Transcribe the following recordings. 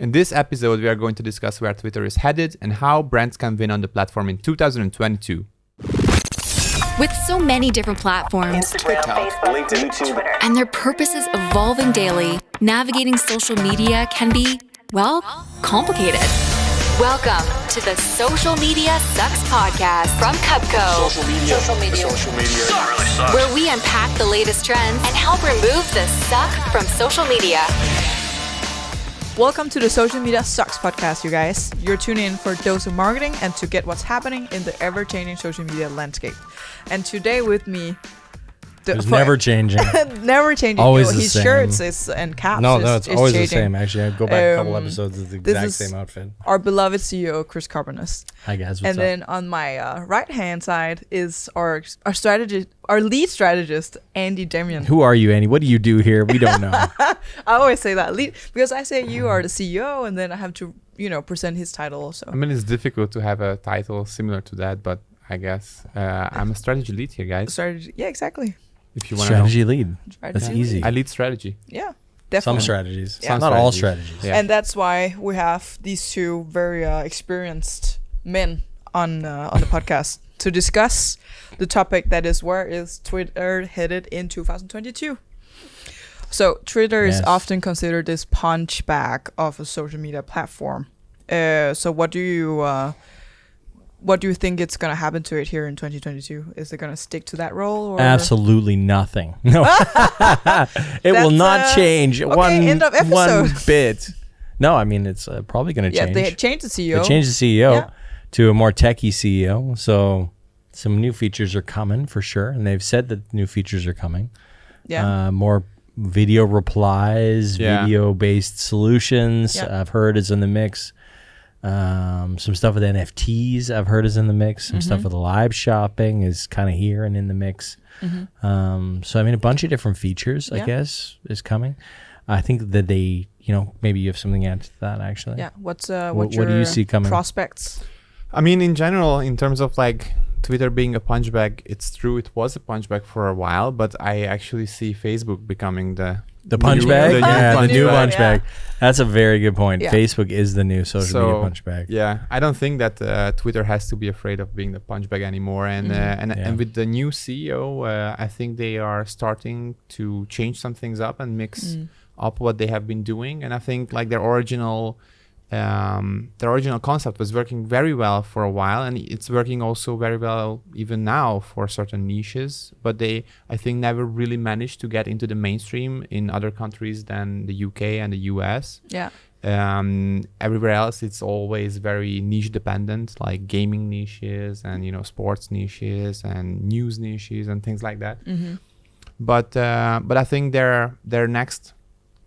In this episode, we are going to discuss where Twitter is headed and how brands can win on the platform in 2022. With so many different platforms, Instagram, Facebook, LinkedIn, Twitter, and their purposes evolving daily, navigating social media can be, well, complicated. Welcome to the Social Media Sucks podcast from Cubco. Social media really sucks. Where we unpack the latest trends and help remove the suck from social media. Welcome to the Social Media Sucks podcast, you guys. You're tuning in for a dose of marketing and to get what's happening in the ever-changing social media landscape. And today with me... It's never changing. Never changing. Always Yo, the his same. shirts and caps No, is it's always changing. the same. Actually, I go back a couple episodes, it's the this exact is same outfit. Our beloved CEO, Chris Carbonas. Hi guys, what's And up? then on my right-hand side is our lead strategist, Andy Demian. Who are you, Andy? What do you do here? We don't know. I always say that lead because I say you are the CEO, and then I have to, present his title also. I mean, it's difficult to have a title similar to that, but I guess I'm a strategy lead here, guys. Strategy, yeah, exactly. If you want to know. Strategy lead. That's Strategy easy. I lead strategy. Yeah, definitely. Some strategies. Yeah. Not all strategies. Yeah. And that's why we have these two very experienced men on the podcast to discuss the topic that is where is Twitter headed in 2022. So Twitter is Yes. often considered this punch bag of a social media platform. So what do you think it's gonna happen to it here in 2022? Is it gonna stick to that role? Or? Absolutely nothing. No. It will not change end of one episode. bit. No, I mean, it's probably going to Yeah, change. they changed the CEO. They changed the CEO Yeah. to a more techie CEO. So some new features are coming for sure. And they've said that new features are coming. Yeah. More video replies, Yeah. video-based solutions. Yeah. I've heard is in the mix. Some stuff with NFTs I've heard is in the mix. Some stuff with live shopping is kind of here and in the mix. So I mean, a bunch of different features, I Yeah. guess, is coming. I think that they, maybe you have something to add to that actually. Yeah. What's What do your you see coming? prospects? I mean, in general, in terms of like Twitter being a punch bag, it's true it was a punch bag for a while, but I actually see Facebook becoming The punch new- bag? the new Yeah, the punch new bag. punch bag. That's a very good point. Yeah. Facebook is the new social media So, punch bag. Yeah, I don't think that Twitter has to be afraid of being the punch bag anymore. And Yeah. and with the new CEO, I think they are starting to change some things up and mix up what they have been doing. And I think like their original concept was working very well for a while, and it's working also very well even now for certain niches. But they, I think, never really managed to get into the mainstream in other countries than the UK and the US. Yeah. Everywhere else it's always very niche dependent, like gaming niches and sports niches and news niches and things like that. But I think their next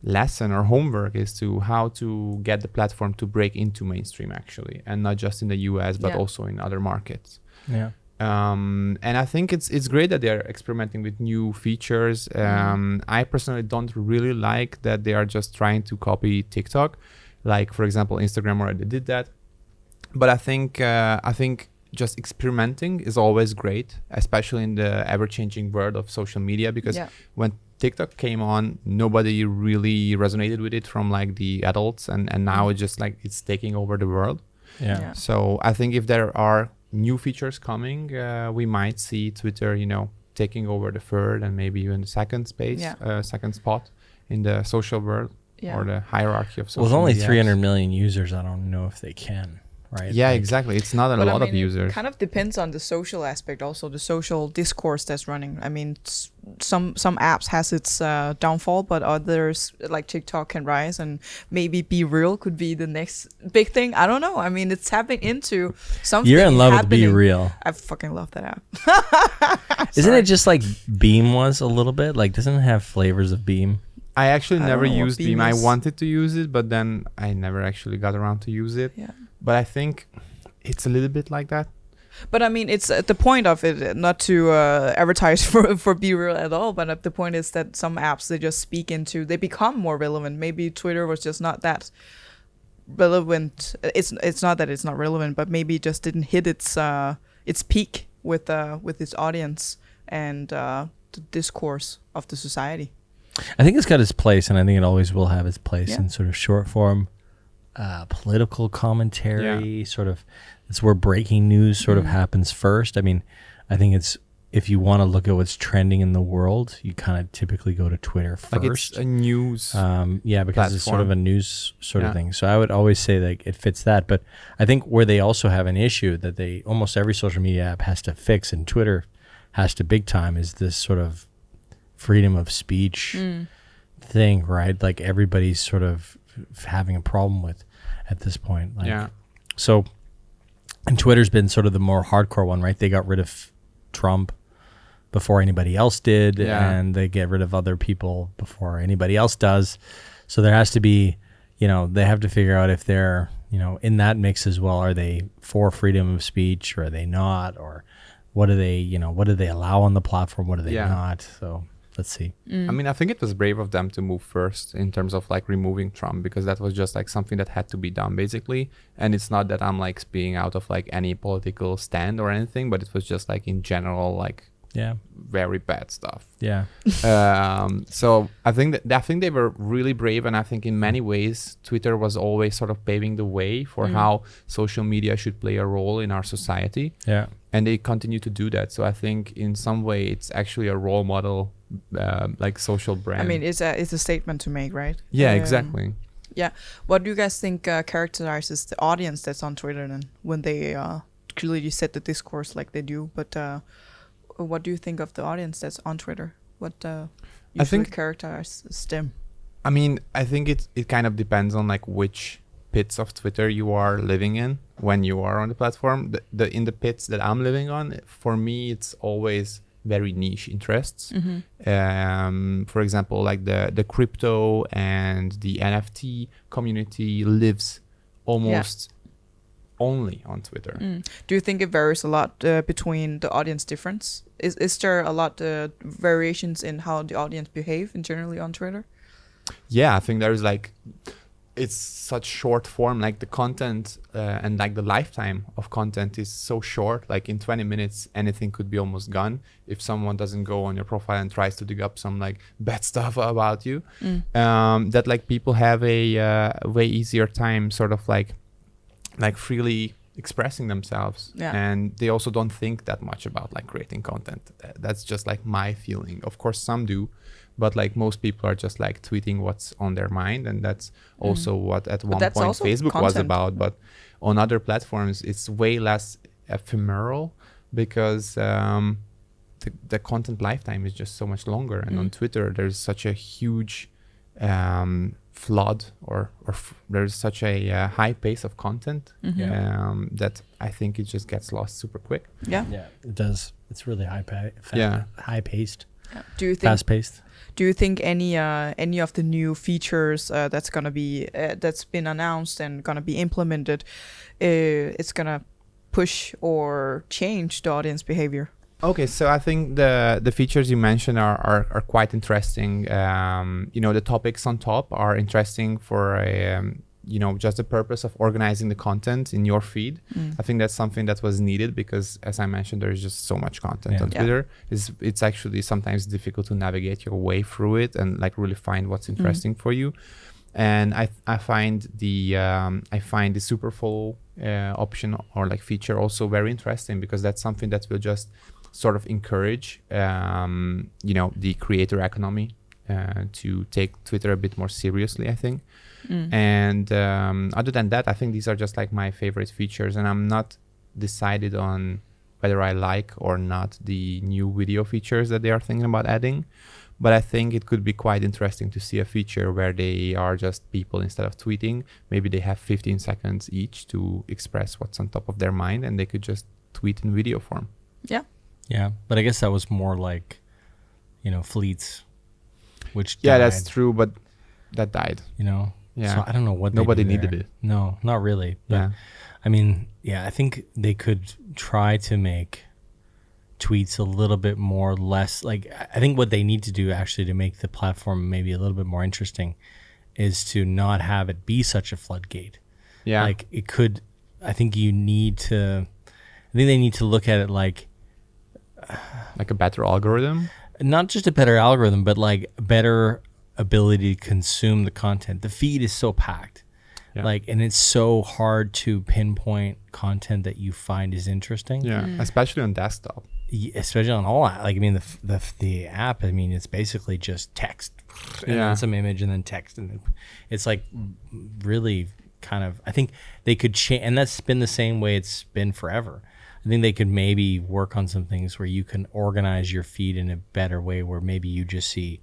lesson or homework is to how to get the platform to break into mainstream actually, and not just in the US but Yeah. also in other markets. Yeah. And I think it's great that they're experimenting with new features. I personally don't really like that they are just trying to copy TikTok, like for example Instagram already did that. But I think just experimenting is always great, especially in the ever-changing world of social media, because Yeah. when TikTok came on, nobody really resonated with it from like the adults, and now it's just like it's taking over the world. Yeah. Yeah. So I think if there are new features coming, we might see Twitter, taking over the third and maybe even the second space, Yeah. second spot in the social world Yeah. or the hierarchy of social Well, with only media 300 apps. million users, I don't know if they can, right? Yeah, Like, exactly. It's not a But lot I of mean, users. It kind of depends on the social aspect, also the social discourse that's running. I mean, some apps has its downfall, but others like TikTok can rise, and maybe Be Real could be the next big thing. I don't know. I mean, it's tapping into something. You're in love happening. with Be Real. I fucking love that app. Isn't it just like Beam was a little bit? Like, doesn't it have flavors of Beam? I actually I never don't know what used Beam Beam. I is. wanted to use it, but then I never actually got around to use it. Yeah. But I think it's a little bit like that. But I mean, it's the point of it, not to advertise for Be Real at all, but the point is that some apps, they become more relevant. Maybe Twitter was just not that relevant. It's not that it's not relevant, but maybe it just didn't hit its peak with its audience and the discourse of the society. I think it's got its place, and I think it always will have its place Yeah. in sort of short form political commentary, sort of. It's where breaking news sort of happens first. I mean, I think it's, if you want to look at what's trending in the world, you kind of typically go to Twitter first. Like it's a news. Because it's sort of a news sort of Yeah. thing. So I would always say like it fits that. But I think where they also have an issue that they almost every social media app has to fix, and Twitter has to big time, is this sort of freedom of speech thing, right? Like everybody's sort of having a problem with at this point. Like, so, and Twitter's been sort of the more hardcore one, right? They got rid of Trump before anybody else did, and they get rid of other people before anybody else does. So there has to be, they have to figure out if they're, in that mix as well. Are they for freedom of speech, or are they not? Or what do they, what do they allow on the platform? What do they not? So let's see. I mean, I think it was brave of them to move first in terms of like removing Trump, because that was just like something that had to be done basically. And it's not that I'm like speaking out of like any political stand or anything, but it was just like in general, like very bad stuff. So I think they were really brave, and I think in many ways Twitter was always sort of paving the way for how social media should play a role in our society. And they continue to do that. So I think in some way it's actually a role model, like social brand. I mean, it's a statement to make, right? Exactly. Yeah. What do you guys think characterizes the audience that's on Twitter then, when they clearly set the discourse like they do? But what do you think of the audience that's on Twitter? What usually characterizes them? I mean, I think it kind of depends on like which pits of Twitter you are living in when you are on the platform. In the pits that I'm living on, for me, it's always very niche interests. For example, like the crypto and the NFT community lives almost only on Twitter. Do you think it varies a lot between the audience difference? Is there a lot variations in how the audience behave in generally on Twitter? Yeah, I think there's like, it's such short form, like the content and like the lifetime of content is so short. Like in 20 minutes, anything could be almost gone if someone doesn't go on your profile and tries to dig up some like bad stuff about you. That like people have a way easier time sort of like freely expressing themselves, and they also don't think that much about like creating content. That's just like my feeling. Of course some do, but like most people are just like tweeting what's on their mind, and that's also what at one point Facebook was about. But on other platforms it's way less ephemeral, because the content lifetime is just so much longer, and on Twitter there's such a huge flood or there's such a high pace of content that I think it just gets lost super quick. Yeah, it does. It's really high paced. Do you think fast paced? Do you think any of the new features that's gonna be that's been announced and gonna be implemented, it's gonna push or change the audience behavior? Okay, so I think the features you mentioned are quite interesting. The topics on top are interesting for just the purpose of organizing the content in your feed. I think that's something that was needed, because as I mentioned, there's just so much content on Twitter. It's actually sometimes difficult to navigate your way through it and like really find what's interesting for you. And I find the super follow option or like feature also very interesting, because that's something that will just sort of encourage the creator economy to take Twitter a bit more seriously, I think. And other than that, I think these are just like my favorite features, and I'm not decided on whether I like or not the new video features that they are thinking about adding. But I think it could be quite interesting to see a feature where they are just people, instead of tweeting, maybe they have 15 seconds each to express what's on top of their mind, and they could just tweet in video form. Yeah, but I guess that was more like, fleets, which died. Yeah, that's true, but that died. So I don't know what nobody they do needed there. it. No, not really. But I mean, I think they could try to make tweets a little bit more less like. I think what they need to do actually to make the platform maybe a little bit more interesting is to not have it be such a floodgate. Yeah, like it could. I think they need to look at it like a better algorithm. Not just a better algorithm, but like better ability to consume the content. The feed is so packed. Yeah. Like, and it's so hard to pinpoint content that you find is interesting. Yeah, especially on desktop. Especially on all, like, I mean, the app, I mean, it's basically just text and then some image and then text. And it's like really kind of, I think they could change, and that's been the same way it's been forever. I think they could maybe work on some things where you can organize your feed in a better way, where maybe you just see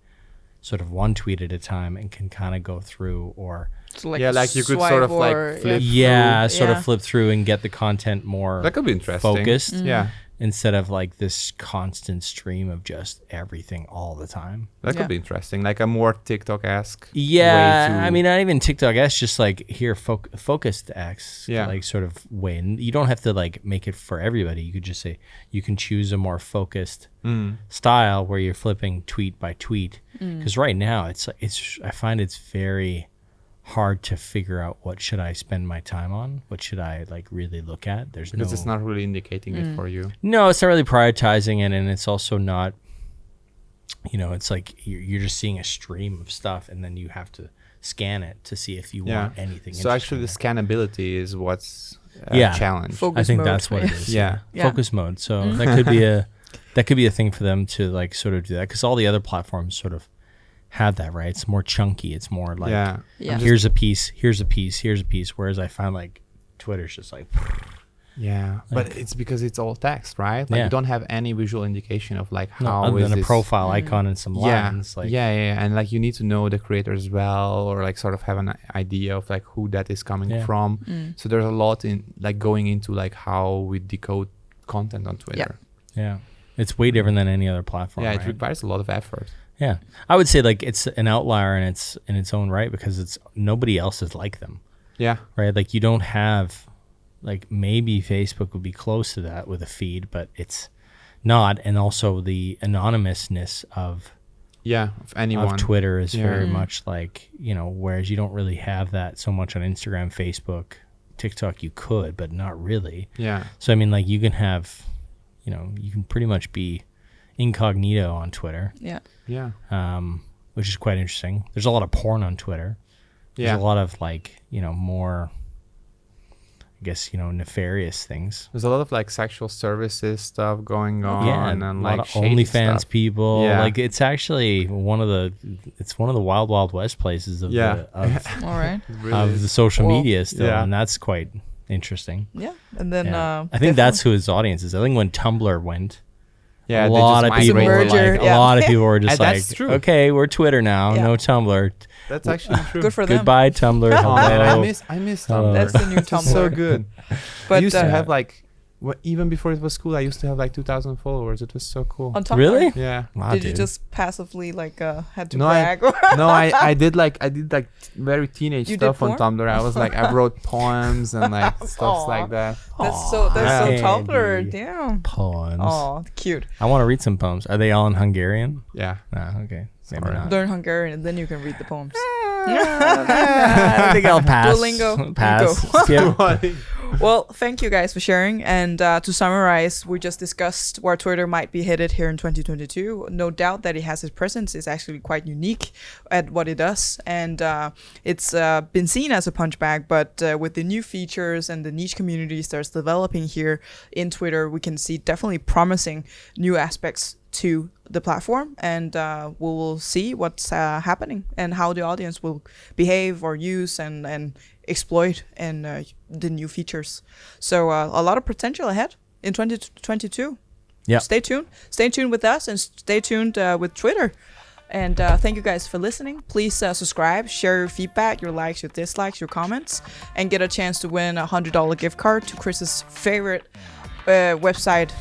sort of one tweet at a time and can kind of go through, or So like like you could sort of like flip of flip through and get the content more That could be interesting. focused. Yeah, Instead of like this constant stream of just everything all the time. that could be interesting. Like a more TikTok-esque. Yeah, way to, I mean, not even TikTok. That's just like here, focused X, like sort of way. And you don't have to like make it for everybody. You could just say you can choose a more focused style where you're flipping tweet by tweet. Because right now it's I find it's very hard to figure out what should I spend my time on, what should I like really look at. because it's not really indicating it for you. No, it's not really prioritizing it, and it's also not, it's like you're just seeing a stream of stuff, and then you have to scan it to see if you want anything. So actually, the scannability is what's Yeah. challenge. I think mode. that's what it is. Yeah. Focus mode. So that could be a thing for them to like sort of do that, because all the other platforms sort of have that, right? It's more chunky. It's more like Yeah. here's a piece, here's a piece, here's a piece. Whereas I find like Twitter's just like but it's because it's all text, right? Like you don't have any visual indication of like how other is than a this profile icon and some lines. Like and like you need to know the creator as well, or like sort of have an idea of like who that is coming from. So there's a lot in like going into like how we decode content on Twitter. Yeah, it's way different than any other platform. Yeah, it right? requires a lot of effort. Yeah, I would say like it's an outlier in its own right, because it's nobody else is like them. Yeah, right. Like you don't have, like maybe Facebook would be close to that with a feed, but it's not. And also the anonymousness of anyone. of Twitter is very much like, whereas you don't really have that so much on Instagram, Facebook, TikTok. You could, but not really. Yeah. So I mean, like you can have, you can pretty much be incognito on Twitter. Yeah. Yeah. Which is quite interesting. There's a lot of porn on Twitter. There's a lot of like, more, I guess, nefarious things. There's a lot of like sexual services stuff going on, and a like lot of OnlyFans stuff. people. Yeah. Like it's actually one of the wild, wild west places of All right. of the social Well, media still, and that's quite interesting. Yeah. And then I think that's who his audience is. I think when Tumblr went, Yeah, a lot of people were Merger, like, yeah. a lot of people were just And like, that's true. okay, we're Twitter now, Yeah. no Tumblr. That's actually true. good for them. Goodbye, Tumblr. Oh, man, I Hello. miss Hello. Tumblr. That's the new It's so Tumblr. good. But I used to have like, even before it was cool, I used to have like 2,000 followers. It was so cool. on Tumblr. Really? Yeah. Wow, Did you dude. just passively like had to No, brag? I did like very teenage You did stuff on porn? Tumblr. I was like, I wrote poems and like stuff Aw. like that. That's so Andy. Tumblr. Damn. Poems. Oh, cute. I want to read some poems. Are they all in Hungarian? Yeah. No, okay. Maybe Sorry. not. Learn Hungarian and then you can read the poems. I think I'll pass. Duolingo. Pass. Go. Skip. Well, thank you guys for sharing. And to summarize, we just discussed where Twitter might be headed here in 2022. No doubt that it has its presence. It's actually quite unique at what it does. And it's been seen as a punch bag, but with the new features and the niche communities that's developing here in Twitter, we can see definitely promising new aspects to the platform, and we will see what's happening and how the audience will behave or use and exploit and the new features. So a lot of potential ahead in 2022. Yeah. Stay tuned with us, and stay tuned with Twitter. And thank you guys for listening. Please subscribe, share your feedback, your likes, your dislikes, your comments, and get a chance to win a $100 gift card to Chris's favorite website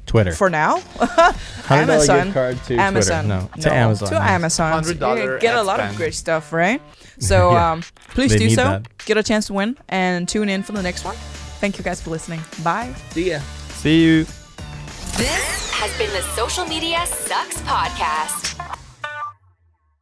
Twitter. for now. $100 Amazon. gift card to Amazon. Twitter. No, to Amazon. To Amazon. $100 You get a ad lot of spend. great stuff, right? So Yeah. please They do need so. that. Get a chance to win and tune in for the next one. Thank you guys for listening. Bye. See ya. See you. This has been the Social Media Sucks Podcast.